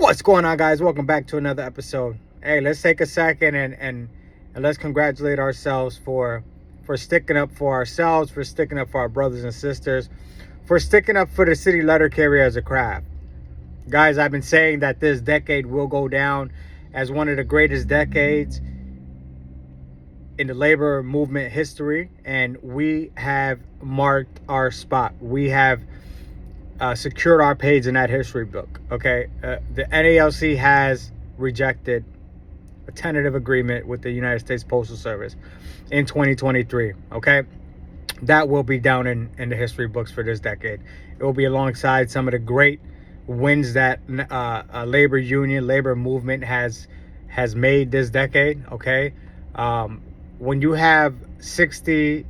What's going on, guys? Welcome back to another episode. Hey, let's take a second and let's congratulate ourselves for sticking up for ourselves, for sticking up for our brothers and sisters, for sticking up for the city letter carrier as a craft. Guys, I've been saying that this decade will go down as one of the greatest decades in the labor movement history, and we have marked our spot. We have secured our page in that history book. Okay, the NALC has rejected a tentative agreement with the United States Postal Service in 2023. Okay, that will be down in the history books for this decade. It will be alongside some of the great wins that labor union, labor movement has made this decade. Okay, when you have 60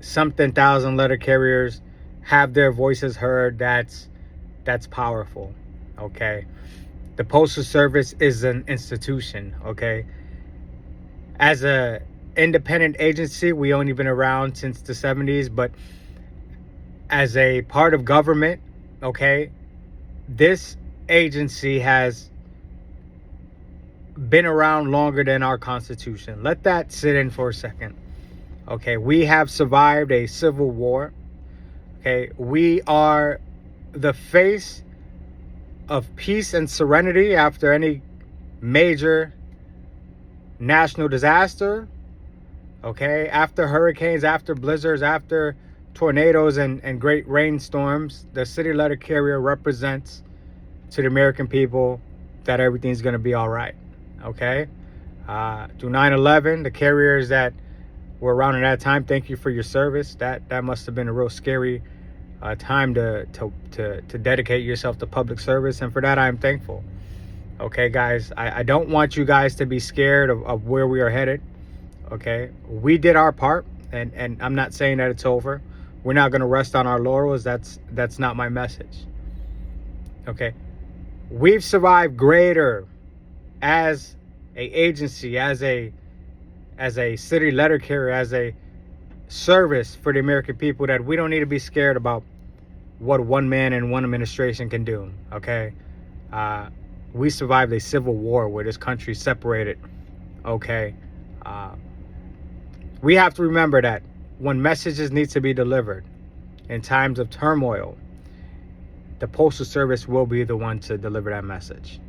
something thousand letter carriers have their voices heard, that's powerful. Okay, the Postal Service is an institution. Okay, as a independent agency, we only been around since the 70s, but as a part of government, okay, this agency has been around longer than our Constitution. Let that sit in for a second. Okay, we have survived a civil war. Okay, we are the face of peace and serenity after any major national disaster. Okay, after hurricanes, after blizzards, after tornadoes and great rainstorms, the city letter carrier represents to the American people that everything's going to be all right. Okay, through 9/11, the carriers that were around at that time, thank you for your service. That must have been a real scary time to dedicate yourself to public service, and for that I am thankful. Okay, guys, I don't want you guys to be scared of where we are headed. Okay, we did our part, and I'm not saying that it's over. We're not going to rest on our laurels. That's not my message. Okay, we've survived greater as a agency, as a city letter carrier, as a service for the American people, that we don't need to be scared about what one man and one administration can do. Okay, we survived a civil war where this country separated. Okay, we have to remember that when messages need to be delivered in times of turmoil, the Postal Service will be the one to deliver that message.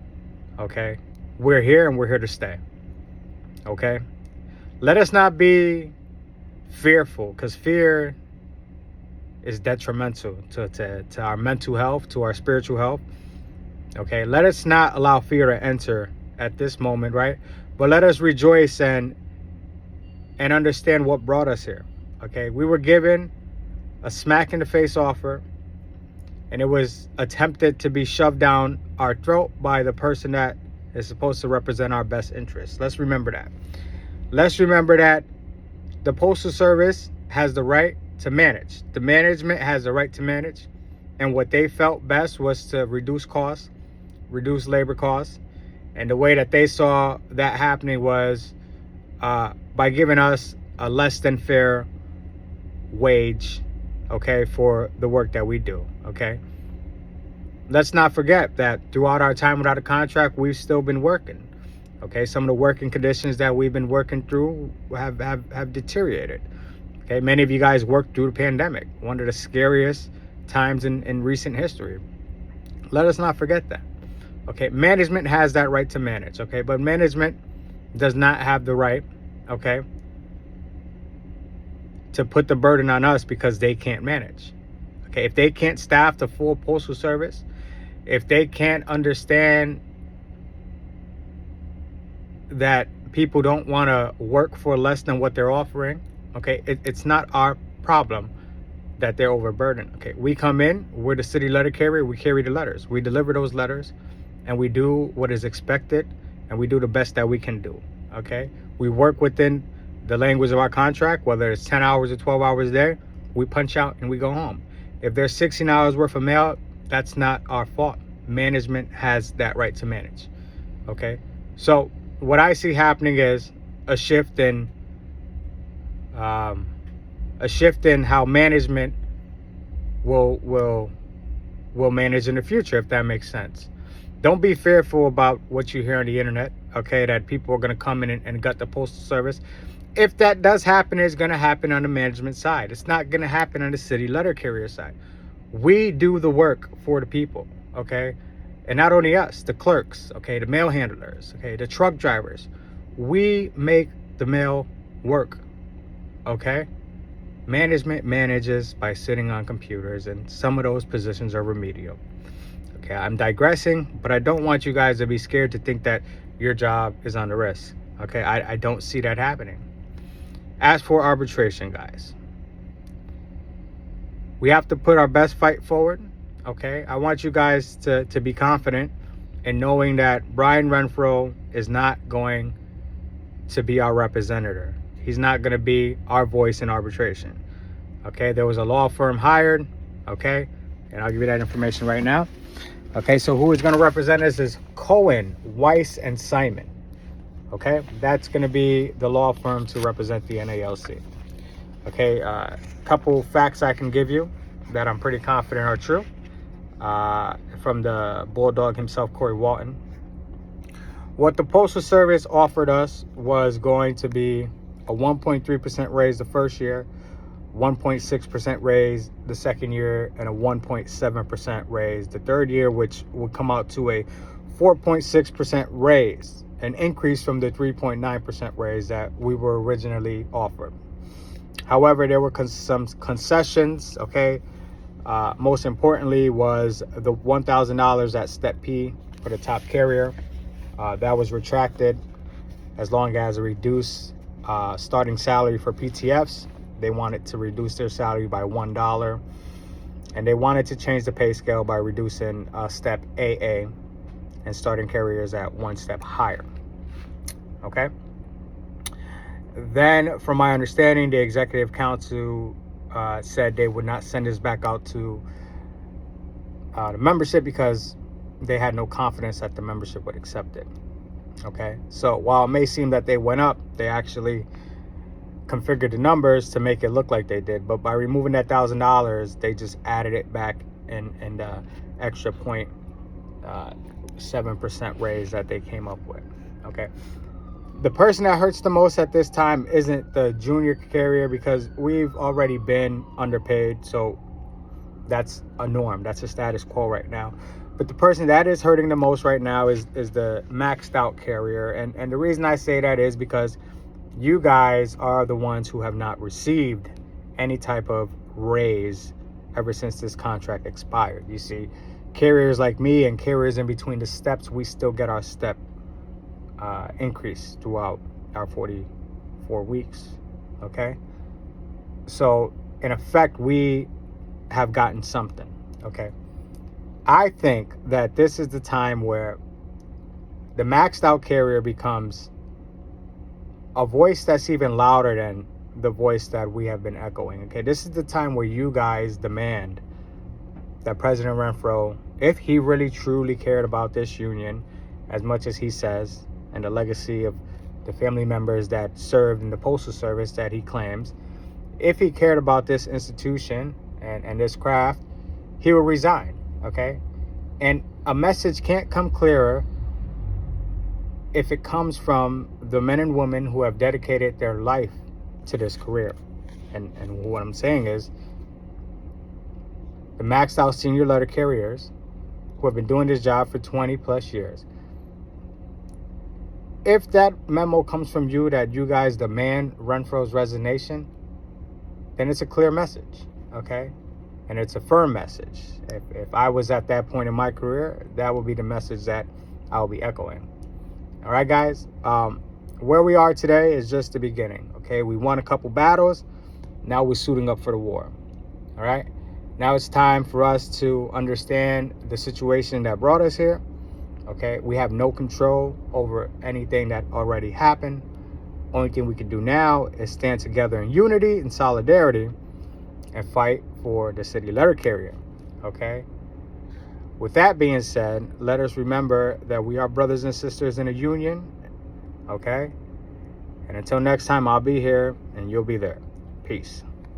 Okay, we're here and we're here to stay. Okay, let us not be fearful, because fear is detrimental to our mental health, to our spiritual health. Okay, let us not allow fear to enter at this moment, right? But let us rejoice and understand what brought us here. Okay, we were given a smack in the face offer, and it was attempted to be shoved down our throat by the person that is supposed to represent our best interests. Let's remember that. Let's remember that the Postal Service has the right to manage. The management has the right to manage. And what they felt best was to reduce costs, reduce labor costs. And the way that they saw that happening was by giving us a less than fair wage, okay, for the work that we do. Okay, let's not forget that throughout our time without a contract, we've still been working. Okay, some of the working conditions that we've been working through have deteriorated. Okay, many of you guys worked through the pandemic, one of the scariest times in recent history. Let us not forget that. Okay, management has that right to manage. Okay, but management does not have the right, okay, to put the burden on us because they can't manage. Okay, if they can't staff the full Postal Service, if they can't understand that people don't want to work for less than what they're offering, okay, it's not our problem that they're overburdened. Okay, we come in, we're the city letter carrier, we carry the letters, we deliver those letters, and we do what is expected, and we do the best that we can do. Okay, we work within the language of our contract, whether it's 10 hours or 12 hours a day, we punch out and we go home. If there's 16 hours worth of mail, that's not our fault. Management has that right to manage. Okay, so what I see happening is a shift in how management will manage in the future, if that makes sense. Don't be fearful about what you hear on the internet, okay, that people are going to come in and gut the Postal Service. If that does happen, it's going to happen on the management side. It's not going to happen on the city letter carrier side. We do the work for the people, okay? And not only us, the clerks, okay, the mail handlers, okay, the truck drivers. We make the mail work, okay? Management manages by sitting on computers, and some of those positions are remedial. Okay, I'm digressing, but I don't want you guys to be scared to think that your job is under risk. Okay, I don't see that happening. As for arbitration, guys, we have to put our best fight forward. Okay, I want you guys to be confident in knowing that Brian Renfroe is not going to be our representative. He's not going to be our voice in arbitration. Okay, there was a law firm hired. Okay, and I'll give you that information right now. Okay, so who is going to represent us is Cohen, Weiss, and Simon. Okay, that's going to be the law firm to represent the NALC. Okay, couple facts I can give you that I'm pretty confident are true. From the Bulldog himself, Corey Walton. What the Postal Service offered us was going to be a 1.3% raise the first year, 1.6% raise the second year, and a 1.7% raise the third year, which would come out to a 4.6% raise, an increase from the 3.9% raise that we were originally offered. However, there were some concessions, okay? Most importantly was the $1,000 at step P for the top carrier. That was retracted, as long as a reduced starting salary for PTFs. They wanted to reduce their salary by $1, and they wanted to change the pay scale by reducing step AA and starting carriers at one step higher. Okay. Then, from my understanding, the executive council said they would not send this back out to the membership because they had no confidence that the membership would accept it. Okay, so while it may seem that they went up, they actually configured the numbers to make it look like they did, but by removing that $1,000, they just added it back in the extra 0.7% raise that they came up with. Okay, the person that hurts the most at this time isn't the junior carrier, because we've already been underpaid, so that's a norm, that's a status quo right now. But the person that is hurting the most right now is the maxed out carrier. And the reason I say that is because you guys are the ones who have not received any type of raise ever since this contract expired. You see, carriers like me and carriers in between the steps, we still get our step increase throughout our 44 weeks. Okay, so in effect, we have gotten something. Okay, I think that this is the time where the maxed out carrier becomes a voice that's even louder than the voice that we have been echoing. Okay, this is the time where you guys demand that President Renfroe, if he really truly cared about this union as much as he says, and the legacy of the family members that served in the Postal Service that he claims, if he cared about this institution and this craft, he will resign. Okay, and a message can't come clearer if it comes from the men and women who have dedicated their life to this career. And what I'm saying is the maxed out senior letter carriers who have been doing this job for 20 plus years. If that memo comes from you that you guys demand Renfroe's resignation, then it's a clear message. Okay, and it's a firm message. If I was at that point in my career, that would be the message that I'll be echoing. All right, guys, where we are today is just the beginning. Okay, we won a couple battles. Now we're suiting up for the war. All right, now it's time for us to understand the situation that brought us here. Okay, we have no control over anything that already happened. Only thing we can do now is stand together in unity and solidarity and fight for the city letter carrier. Okay, with that being said, let us remember that we are brothers and sisters in a union. Okay, and until next time, I'll be here and you'll be there. Peace.